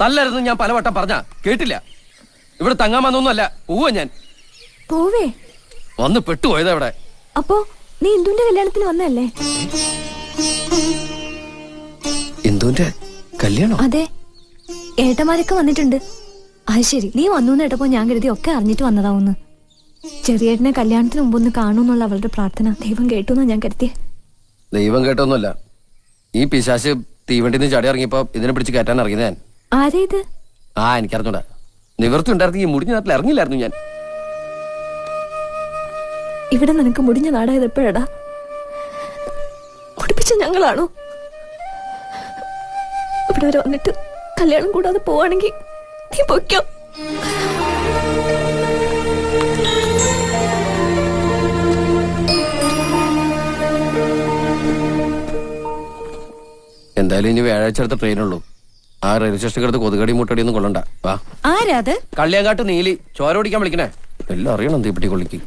തല്ലരുന്ന് ഞാൻ പലവട്ടം പറഞ്ഞ കേട്ടില്ല. ഇവിടെ തങ്ങാമെന്നൊന്നുമല്ല, പോവാ ഞാൻ. പോവേ? വന്ന് പെട്ടുപോയതാ ഇവിടെ. അപ്പോ നീ ഇന്ദുവിന്റെ കല്യാണത്തിന് വന്നല്ലേ? ഇന്ദുവിന്റെ കല്യാണം? അതെ, ഏട്ടന്മാരൊക്കെ വന്നിട്ടുണ്ട്. അത് ശരി, നീ വന്നു കേട്ടപ്പോ ഞാൻ കരുതി ഒക്കെ അറിഞ്ഞിട്ട് വന്നതാവുന്ന്. ചെറിയേട്ടനെ കല്യാണത്തിന് മുമ്പൊന്ന് കാണൂന്നുള്ള അവളുടെ പ്രാർത്ഥന ദൈവം കേട്ടുന്നാ ഞാൻ കരുതിയെ. ദൈവം കേട്ടൊന്നുമല്ല, ഈ പിശാശ് തീവണ്ടിന്ന് ചാടി ഇറങ്ങിയപ്പോ ഇതിനെ പിടിച്ച് കയറ്റാൻ ഇറങ്ങിയത് ഞാൻ. ആരാ ഇത്? എനിക്കറിഞ്ഞൂടാ. നിവർത്തി ഉണ്ടായിരുന്നെങ്കിൽ ഈ മുടിഞ്ഞ നാട്ടിൽ ഇറങ്ങില്ലായിരുന്നു ഞാൻ. ഇവിടെ നിനക്ക് മുടിഞ്ഞ നാടായത് എപ്പോഴാടാ? മുടിപ്പിച്ച ഞങ്ങളാണോ? ഇവിടെ വരെ വന്നിട്ട് കല്യാണം കൂടാതെ പോവാണെങ്കിൽ നീ പൊയ്ക്കോ. എന്തായാലും ഇനി വ്യാഴാഴ്ച അടുത്ത ട്രെയിനുള്ളൂ. ആ റെയിൽവേ സ്റ്റേഷനിൽ അടുത്ത് കൊതുകടി മുട്ടടി ഒന്നും കൊള്ളണ്ട. വാ. ആരാത്? കള്ളിയങ്കാട്ട് നീലി ചോര ഓടിക്കാൻ വിളിക്കണേ. എല്ലാം അറിയണം തീപ്പെട്ടി കൊള്ളിക്ക്.